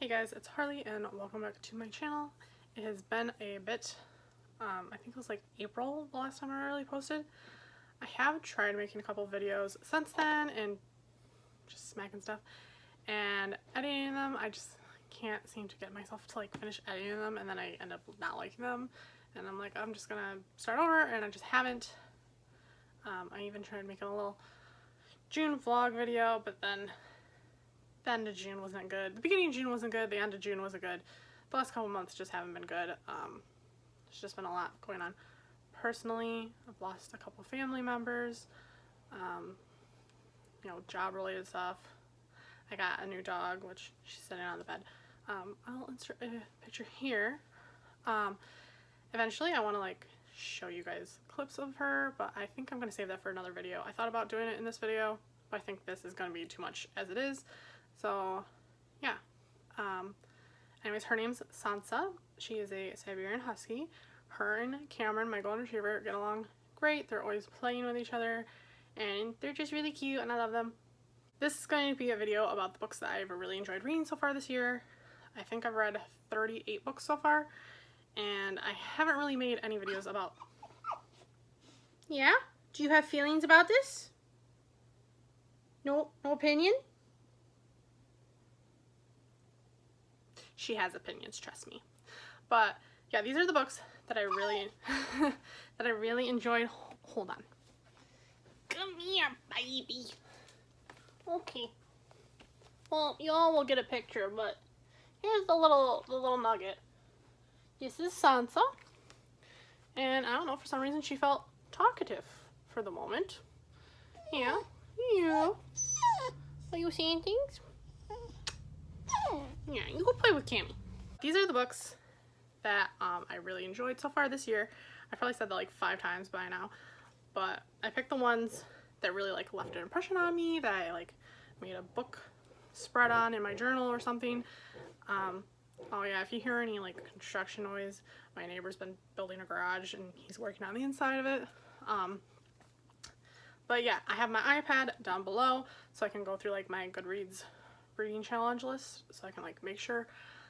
Hey guys, it's Harley and welcome back to my channel. It has been a bit, I think it was like April the last time I really posted. I have tried making a couple videos since then and just smacking stuff and editing them. I just can't seem to get myself to like finish editing them, and then I end up not liking them and I'm like, I'm just gonna start over, and I just haven't. I even tried making a little June vlog video, but then the end of June wasn't good. The beginning of June wasn't good. The end of June wasn't good. The last couple months just haven't been good. There's just been a lot going on. Personally, I've lost a couple family members. Job related stuff. I got a new dog, which she's sitting on the bed. I'll insert a picture here. Eventually I want to like show you guys clips of her, but I think I'm going to save that for another video. I thought about doing it in this video, but I think this is going to be too much as it is. So, yeah. Anyways, her name's Sansa. She is a Siberian Husky. Her and Cameron, my golden retriever, get along great. They're always playing with each other, and they're just really cute, and I love them. This is going to be a video about the books that I've really enjoyed reading so far this year. I think I've read 38 books so far, and I haven't really made any videos about... Yeah? Do you have feelings about this? No opinion? She has opinions, trust me. But yeah, these are the books that I really that I really enjoyed. Hold on. Come here, baby. Okay. Well, y'all will get a picture, but here's the little nugget. This is Sansa. And I don't know, for some reason she felt talkative for the moment. Yeah. Yeah. Are you saying things? Yeah, you go play with Cammy. These are the books that I really enjoyed so far this year. I probably said that like 5 times by now, but I picked the ones that really like left an impression on me, that I like made a book spread on in my journal or something. Oh yeah, if you hear any like construction noise, my neighbor's been building a garage and he's working on the inside of it. But yeah, I have my iPad down below so I can go through like my Goodreads reading challenge list, so I can like make sure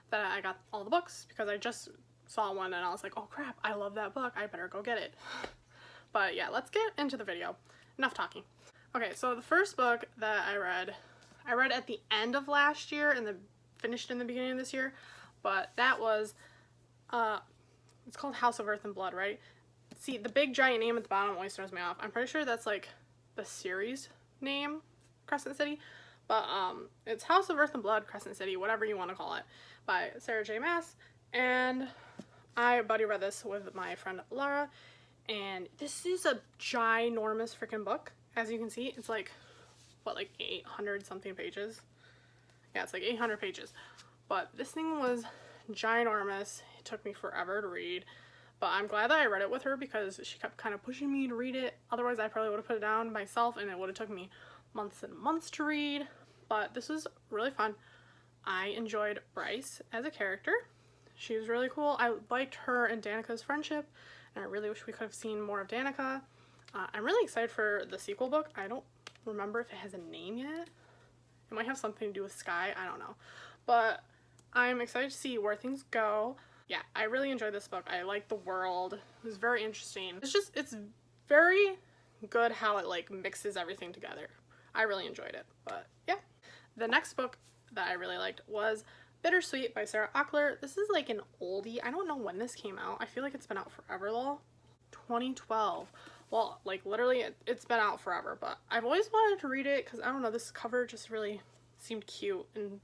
that I got all the books, because I just saw one and I was like, oh crap, I love that book, I better go get it. But yeah, let's get into the video. Enough talking. Okay, so the first book that I read at the end of last year and then finished in the beginning of this year, but that was it's called House of Earth and Blood, right? See, the big giant name at the bottom always throws me off. I'm pretty sure that's like the series name, Crescent City. But it's House of Earth and Blood, Crescent City, whatever you want to call it, by Sarah J. Maas. And I buddy read this with my friend Laura, and this is a ginormous freaking book. As you can see, it's like, what, like 800 something pages? Yeah, it's like 800 pages. But this thing was ginormous. It took me forever to read. But I'm glad that I read it with her, because she kept kind of pushing me to read it. Otherwise, I probably would have put it down myself, and it would have took me months and months to read. But this was really fun. I enjoyed Bryce as a character. She was really cool. I liked her and Danica's friendship, and I really wish we could have seen more of Danica. I'm really excited for the sequel book. I don't remember if it has a name yet. It might have something to do with Sky, I don't know. But I'm excited to see where things go. Yeah, I really enjoyed this book. I liked the world. It was very interesting. It's very good how it like mixes everything together. I really enjoyed it. But yeah. The next book that I really liked was Bittersweet by Sarah Ockler. This is like an oldie. I don't know when this came out. I feel like it's been out forever though. 2012. Well, like literally it's been out forever, but I've always wanted to read it because I don't know, this cover just really seemed cute and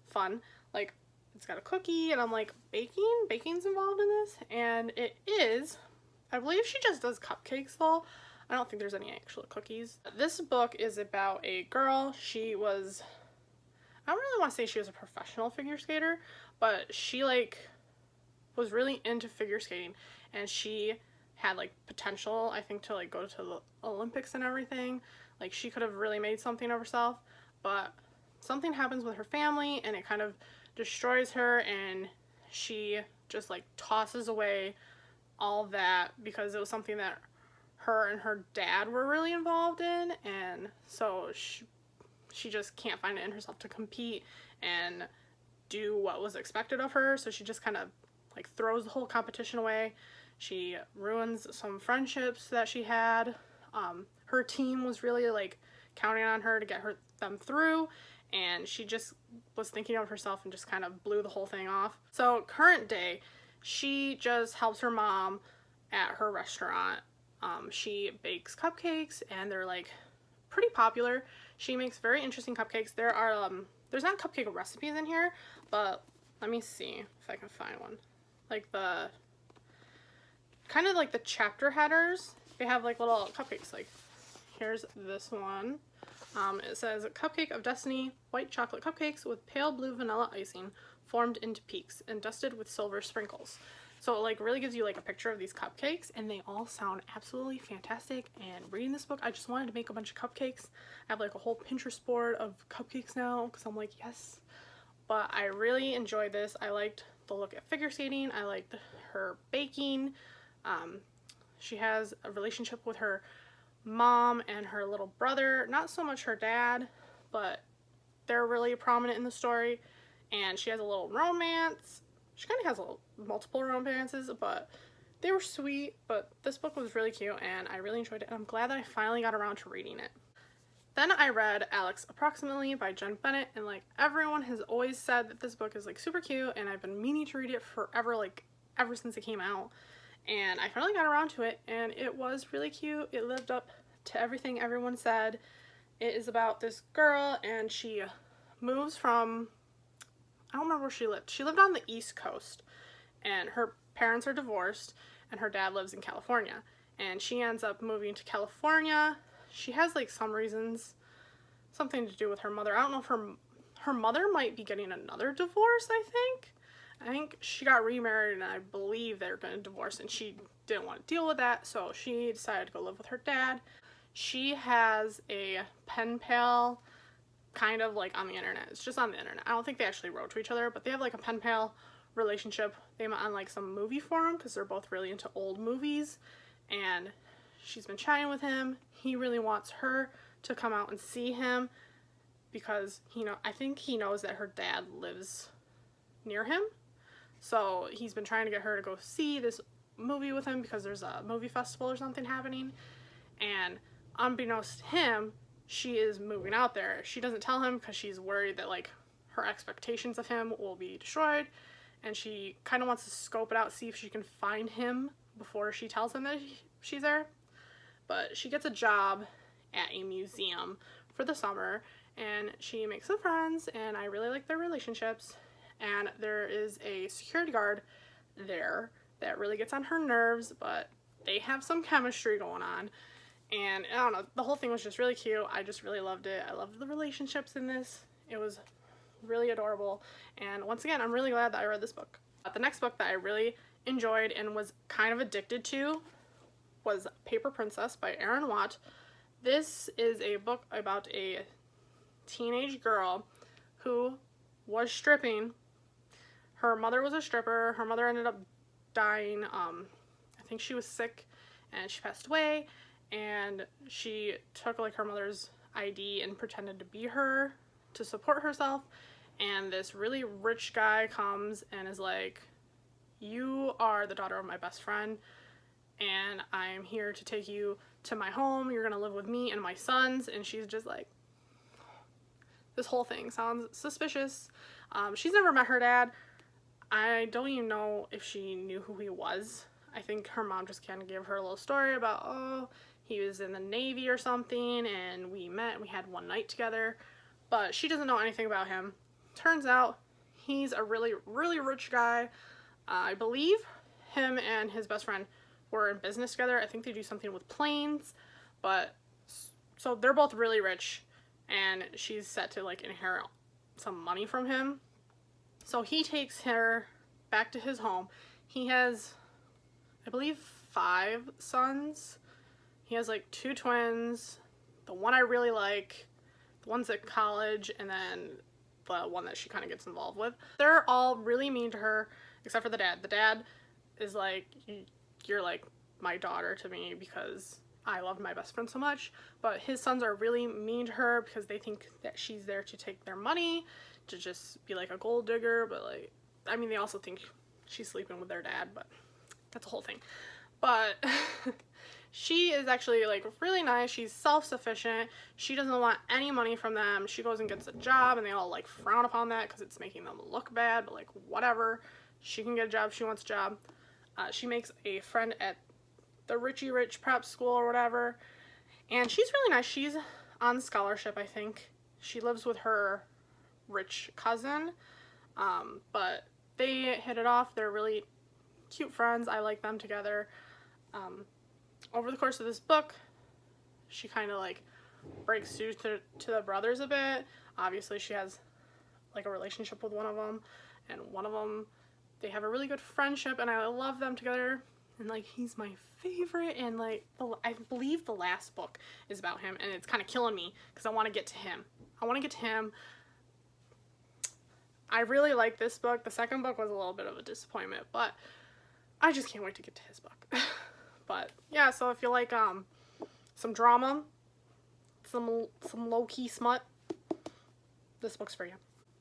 fun. Like, it's got a cookie, and I'm like, baking's involved in this, and it is. I believe she just does cupcakes though. I don't think there's any actual cookies. This book is about a girl. She was, I don't really want to say she was a professional figure skater, but she like was really into figure skating, and she had like potential, I think, to like go to the Olympics and everything. Like, she could have really made something of herself, but something happens with her family and it kind of destroys her, and she just like tosses away all that because it was something that her and her dad were really involved in, and so she just can't find it in herself to compete, and do what was expected of her, so she just kind of like throws the whole competition away. She ruins some friendships that she had. Her team was really like counting on her to get them through, and she just was thinking of herself and just kind of blew the whole thing off. So current day, she just helps her mom at her restaurant. She bakes cupcakes, and they're like pretty popular. She makes very interesting cupcakes. There's not cupcake recipes in here, but let me see if I can find one. Like the kind of like the chapter headers, they have like little cupcakes. Like here's this one. It says Cupcake of Destiny, white chocolate cupcakes with pale blue vanilla icing formed into peaks and dusted with silver sprinkles. So it like really gives you like a picture of these cupcakes, and they all sound absolutely fantastic. And reading this book, I just wanted to make a bunch of cupcakes. I have like a whole Pinterest board of cupcakes now because I'm like, yes. But I really enjoyed this. I liked the look at figure skating. I liked her baking. She has a relationship with her mom and her little brother. Not so much her dad, but they're really prominent in the story. And she has a little romance. She kind of has multiple romances, but they were sweet. But this book was really cute, and I really enjoyed it, and I'm glad that I finally got around to reading it. Then I read Alex Approximately by Jenn Bennett, and like everyone has always said that this book is like super cute, and I've been meaning to read it forever, like ever since it came out. And I finally got around to it, and it was really cute. It lived up to everything everyone said. It is about this girl, and she moves from, I don't remember where she lived. She lived on the East Coast, and her parents are divorced, and her dad lives in California. And she ends up moving to California. She has like some reasons, something to do with her mother. I don't know if her mother might be getting another divorce, I think. I think she got remarried, and I believe they're going to divorce, and she didn't want to deal with that, so she decided to go live with her dad. She has a pen pal, kind of like on the internet. It's just on the internet. I don't think they actually wrote to each other, but they have like a pen pal relationship. They met on like some movie forum because they're both really into old movies, and she's been chatting with him. He really wants her to come out and see him because I think he knows that her dad lives near him. So he's been trying to get her to go see this movie with him because there's a movie festival or something happening. And unbeknownst to him, she is moving out there. She doesn't tell him because she's worried that like her expectations of him will be destroyed. And she kind of wants to scope it out, see if she can find him before she tells him that she's there. But she gets a job at a museum for the summer, and she makes some friends, and I really like their relationships. And there is a security guard there that really gets on her nerves, but they have some chemistry going on. And I don't know, the whole thing was just really cute. I just really loved it. I loved the relationships in this. It was really adorable. And once again, I'm really glad that I read this book. The next book that I really enjoyed and was kind of addicted to was Paper Princess by Erin. This is a book about a teenage girl who was stripping. Her mother was a stripper. Her mother ended up dying. I think she was sick and she passed away, and she took like her mother's ID and pretended to be her to support herself. And this really rich guy comes and is like, "You are the daughter of my best friend, and I'm here to take you to my home. You're gonna live with me and my sons." And she's just like, this whole thing sounds suspicious. She's never met her dad. I don't even know if she knew who he was. I think her mom just kind of gave her a little story about, oh, he was in the Navy or something, and we met and we had one night together. But she doesn't know anything about him. Turns out he's a really, really rich guy. I believe him and his best friend were in business together. I think they do something with planes. But so they're both really rich, and she's set to like inherit some money from him. So he takes her back to his home. He has, I believe, 5 sons. He has like 2 twins, the one I really like, the one's at college, and then the one that she kind of gets involved with. They're all really mean to her, except for the dad. The dad is like, "You're like my daughter to me because I love my best friend so much." But his sons are really mean to her because they think that she's there to take their money, to just be like a gold digger, but like, I mean, they also think she's sleeping with their dad, but that's a whole thing. But she is actually like really nice. She's self-sufficient. She doesn't want any money from them. She goes and gets a job, and they all like frown upon that because it's making them look bad, but like whatever. She can get a job. She wants a job. She makes a friend at the Richie Rich prep school or whatever, and she's really nice. She's on scholarship, I think. She lives with her rich cousin, but they hit it off. They're really cute friends. I like them together. Over the course of this book, she kind of like breaks through to the brothers a bit. Obviously, she has like a relationship with one of them, and one of them, they have a really good friendship, and I love them together. And like, he's my favorite, and like, I believe the last book is about him, and it's kind of killing me because I want to get to him. I really like this book. The second book was a little bit of a disappointment, but I just can't wait to get to his book. But yeah, so if you like some drama, some low-key smut, this book's for you.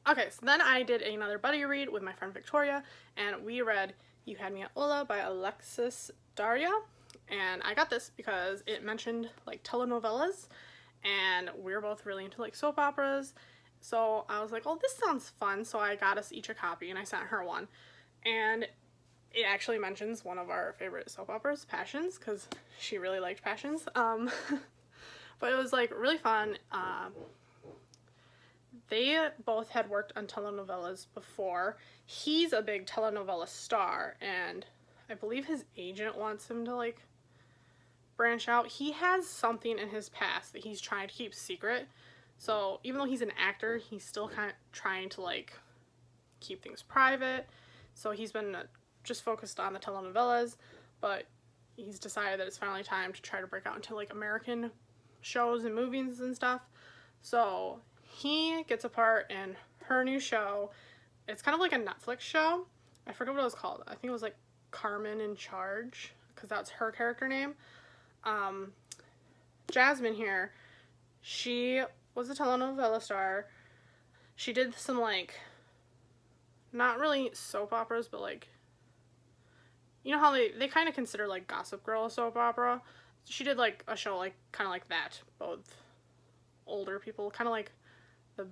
Okay, so then I did another buddy read with my friend Victoria, and we read You Had Me Ola by Alexis, Daria, and I got this because it mentioned like telenovelas, and we're both really into like soap operas, so I was like, oh, this sounds fun, so I got us each a copy, and I sent her one, and it actually mentions one of our favorite soap operas, Passions, because she really liked Passions. But it was like really fun. They both had worked on telenovelas before. He's a big telenovela star, and I believe his agent wants him to like branch out. He has something in his past that he's trying to keep secret. So even though he's an actor, he's still kind of trying to like keep things private. So he's been just focused on the telenovelas, but he's decided that it's finally time to try to break out into like American shows and movies and stuff. So he gets a part in her new show. It's kind of like a Netflix show. I forget what it was called. I think it was like Carmen in Charge, because that's her character name. Jasmine here, she was a telenovela star. She did some like, not really soap operas, but like, you know how they kind of consider like Gossip Girl a soap opera? She did like a show like kind of like that, both older people, kind of like the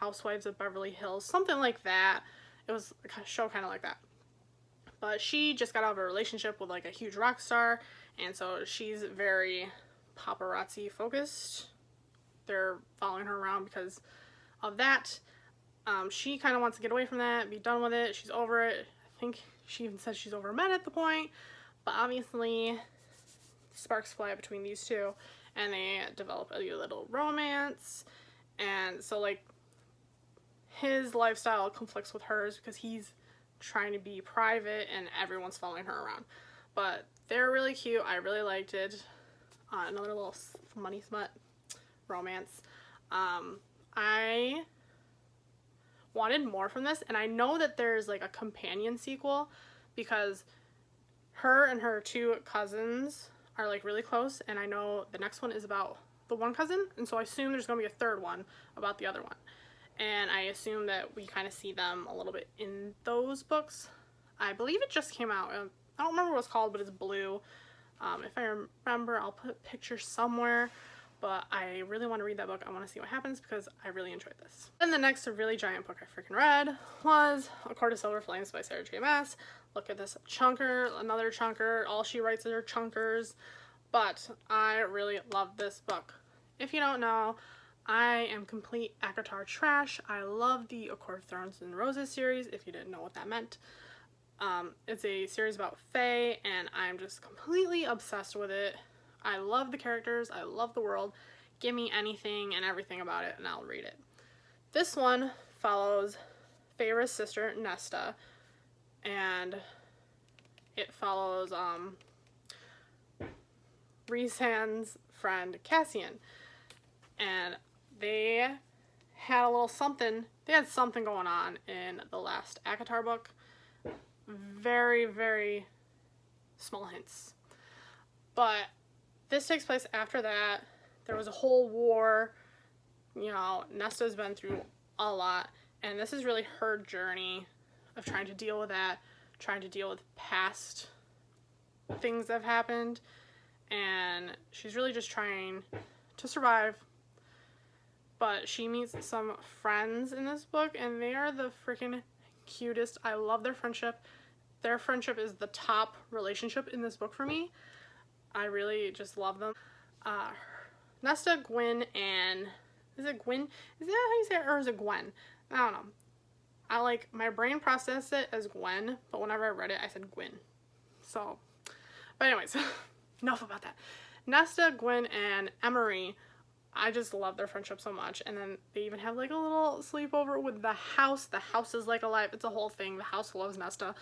Housewives of Beverly Hills, something like that. It was a show kind of like that. But she just got out of a relationship with like a huge rock star, and so she's very paparazzi focused. They're following her around because of that. She kind of wants to get away from that, be done with it. She's over it. I think she even says she's over men at the point, but obviously sparks fly between these two, and they develop a little romance. And so like, his lifestyle conflicts with hers because he's trying to be private and everyone's following her around. But they're really cute. I really liked it. Another little money smut romance. I wanted more from this, and I know that there's like a companion sequel because her and her two cousins are like really close, and I know the next one is about the one cousin, and so I assume there's gonna be a third one about the other one, and I assume that we kind of see them a little bit in those books. I believe it just came out. I don't remember what it's called, but it's blue. If I remember, I'll put a picture somewhere. But I really want to read that book. I want to see what happens because I really enjoyed this. Then the next really giant book I freaking read was A Court of Silver Flames by Sarah J. Maas. Look at this chunker, another chunker. All she writes are chunkers. But I really love this book. If you don't know, I am complete ACOTAR trash. I love the A Court of Thorns and Roses series, if you didn't know what that meant. It's a series about Fae, and I'm just completely obsessed with it. I love the characters, I love the world. Give me anything and everything about it and I'll read it. This one follows Feyre's sister, Nesta, and it follows Rhysand's friend, Cassian. And they had a little something, they had something going on in the last ACOTAR book. Very, very small hints. But this takes place after that. There was a whole war. You know, Nesta's been through a lot. And this is really her journey of trying to deal with that, trying to deal with past things that have happened. And she's really just trying to survive. But she meets some friends in this book, and they are the freaking cutest. I love their friendship. Their friendship is the top relationship in this book for me. I really just love them. Nesta, Gwyn, and... Is it Gwyn? Is that how you say it? Or is it Gwen? I don't know. My brain processed it as Gwen, but whenever I read it, I said Gwyn. So, but anyways, enough about that. Nesta, Gwyn, and Emery, I just love their friendship so much. And then they even have like a little sleepover with the house. The house is like alive. It's a whole thing. The house loves Nesta.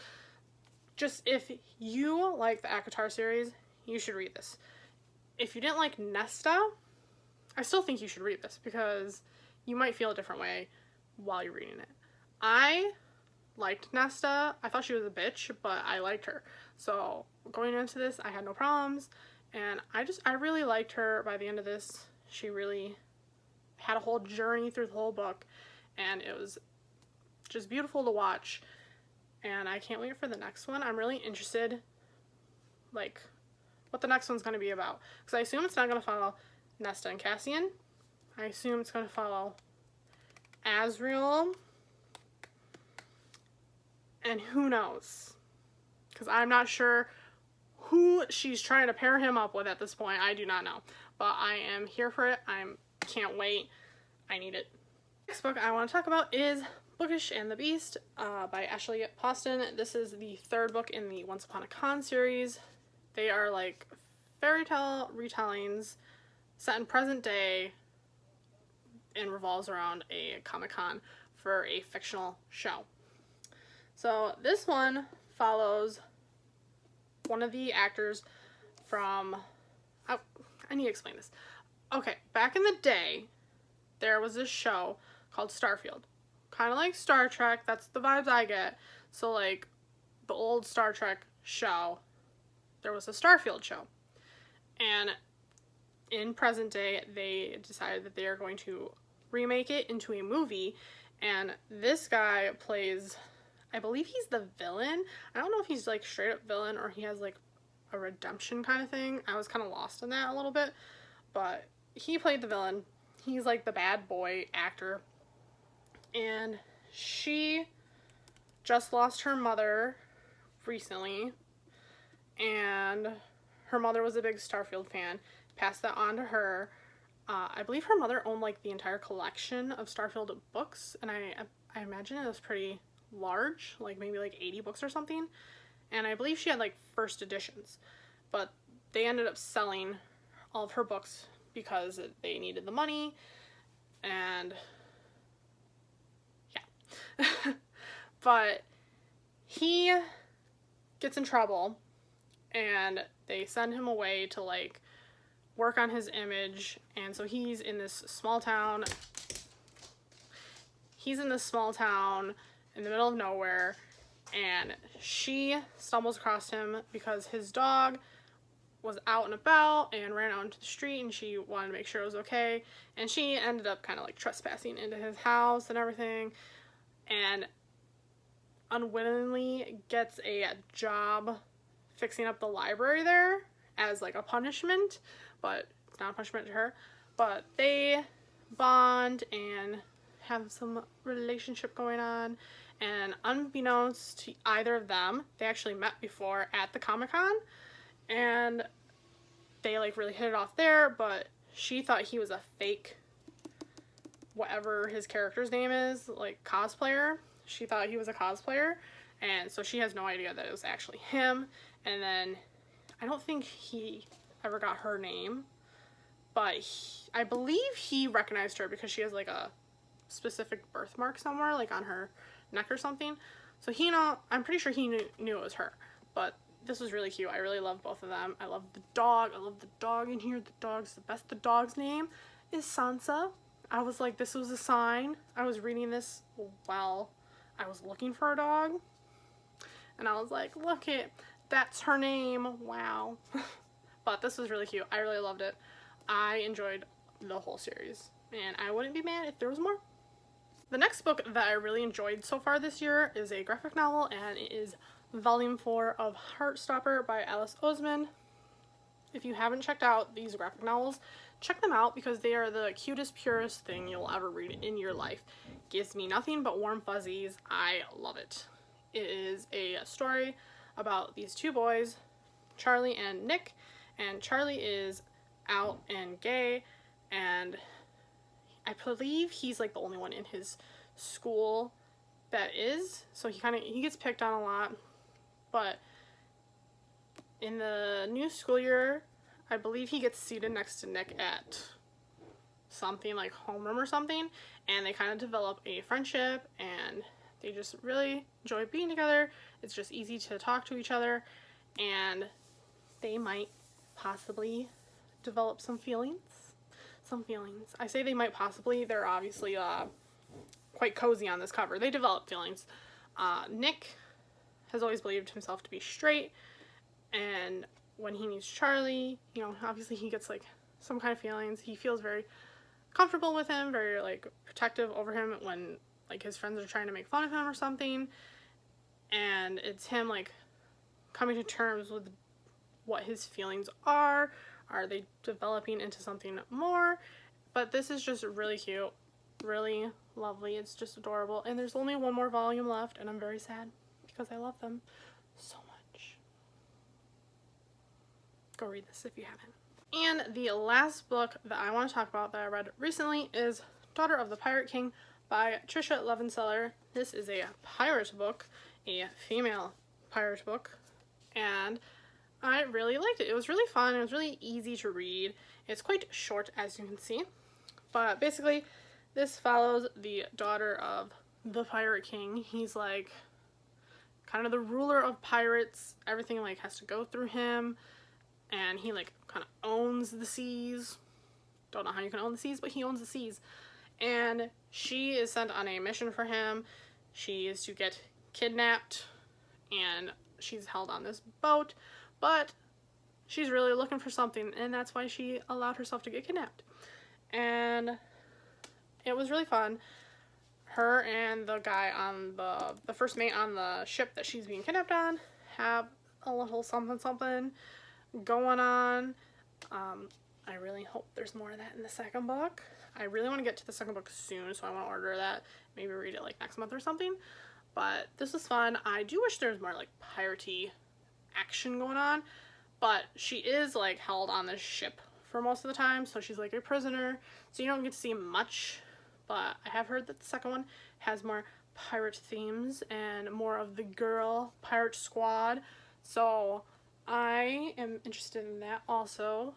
Just, if you like the ACOTAR series, you should read this. If you didn't like Nesta, I still think you should read this because you might feel a different way while you're reading it. I liked Nesta. I thought she was a bitch, but I liked her. So going into this, I had no problems. And I really liked her by the end of this. She really had a whole journey through the whole book. And it was just beautiful to watch. And I can't wait for the next one. I'm really interested, like, what the next one's going to be about. Because I assume it's not going to follow Nesta and Cassian. I assume it's going to follow Azriel. And who knows? Because I'm not sure who she's trying to pair him up with at this point. I do not know. But I am here for it. Can't wait. I need it. Next book I want to talk about is Bookish and the Beast by Ashley Poston. This is the third book in the Once Upon a Con series. They are like fairy tale retellings set in present day and revolves around a Comic-Con for a fictional show. So this one follows one of the actors from... I need to explain this. Okay, back in the day, there was this show called Starfield. Kind of like Star Trek, that's the vibes I get. So like the old Star Trek show, there was a Starfield show. And in present day, they decided that they are going to remake it into a movie. And this guy plays, I believe he's the villain. I don't know if he's like straight up villain or he has like a redemption kind of thing. I was kind of lost in that a little bit. But he played the villain. He's like the bad boy actor. And she just lost her mother recently. And her mother was a big Starfield fan. Passed that on to her. I believe her mother owned like the entire collection of Starfield books. And I imagine it was pretty large. Like maybe like 80 books or something. And I believe she had like first editions. But they ended up selling all of her books because they needed the money. And but he gets in trouble and they send him away to like work on his image, and so he's in this small town in the middle of nowhere, and she stumbles across him because his dog was out and about and ran out into the street, and she wanted to make sure it was okay, and she ended up kind of like trespassing into his house and everything, and unwittingly gets a job fixing up the library there as like a punishment, but it's not a punishment to her. But they bond and have some relationship going on, and unbeknownst to either of them, they actually met before at the Comic-Con, and they like really hit it off there, but she thought he was a fake, whatever his character's name is, like cosplayer. She thought he was a cosplayer, and so she has no idea that it was actually him. And then I don't think he ever got her name, but I believe he recognized her because she has like a specific birthmark somewhere, like on her neck or something. So I'm pretty sure he knew it was her. But this was really cute. I really love both of them. I love the dog. I love the dog in here. The dog's the best. The dog's name is Sansa. I was like, this was a sign. I was reading this while I was looking for a dog. And I was like, look it. That's her name. Wow. But this was really cute. I really loved it. I enjoyed the whole series. And I wouldn't be mad if there was more. The next book that I really enjoyed so far this year is a graphic novel, and it is Volume 4 of Heartstopper by Oseman. If you haven't checked out these graphic novels, check them out because they are the cutest, purest thing you'll ever read in your life. Gives me nothing but warm fuzzies. I love it. It is a story about these two boys, Charlie and Nick, and Charlie is out and gay, and I believe he's like the only one in his school that is, so he gets picked on a lot. But in the new school year, I believe he gets seated next to Nick at something like homeroom or something, and they kind of develop a friendship, and they just really enjoy being together. It's just easy to talk to each other, and they might possibly develop some feelings. I say they might possibly. They're obviously quite cozy on this cover. They develop feelings. Nick has always believed himself to be straight, and when he meets Charlie, you know, obviously he gets like some kind of feelings. He feels very comfortable with him, very like protective over him when like his friends are trying to make fun of him or something, and it's him like coming to terms with what his feelings are. Are they developing into something more? But this is just really cute, really lovely. It's just adorable, and there's only one more volume left, and I'm very sad because I love them so much. Go read this if you haven't. And the last book that I want to talk about that I read recently is Daughter of the Pirate King by Trisha Levenseller. This is a pirate book, a female pirate book, and I really liked it. It was really fun. It was really easy to read. It's quite short, as you can see, but basically this follows the daughter of the Pirate King. He's like kind of the ruler of pirates. Everything like has to go through him, and he like kind of owns the seas. Don't know how you can own the seas, but he owns the seas. And she is sent on a mission for him. She is to get kidnapped, and she's held on this boat, but she's really looking for something, and that's why she allowed herself to get kidnapped. And it was really fun. Her and the guy on the first mate on the ship that she's being kidnapped on have a little something going on. I really hope there's more of that in the second book. I really want to get to the second book soon, so I want to order that, maybe read it like next month or something. But this was fun. I do wish there was more like piratey action going on, but she is like held on this ship for most of the time, so she's like a prisoner, so you don't get to see much. But I have heard that the second one has more pirate themes and more of the girl pirate squad, so I am interested in that also.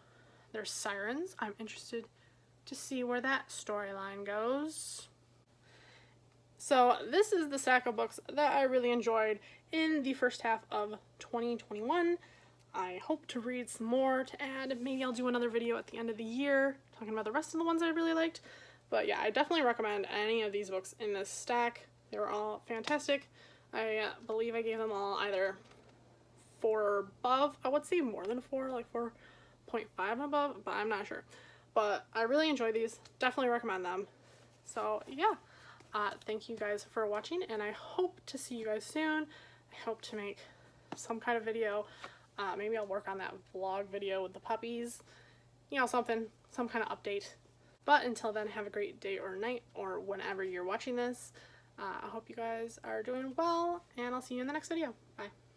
There's sirens. I'm interested to see where that storyline goes. So this is the stack of books that I really enjoyed in the first half of 2021. I hope to read some more to add. Maybe I'll do another video at the end of the year talking about the rest of the ones I really liked. But yeah, I definitely recommend any of these books in this stack. They were all fantastic. I believe I gave them all either 4 or above. I would say more than 4, like 4.5 and above, but I'm not sure. But I really enjoy these. Definitely recommend them. So yeah, thank you guys for watching, and I hope to see you guys soon. I hope to make some kind of video. Maybe I'll work on that vlog video with the puppies. You know, some kind of update. But until then, have a great day or night, or whenever you're watching this. I hope you guys are doing well, and I'll see you in the next video. Bye.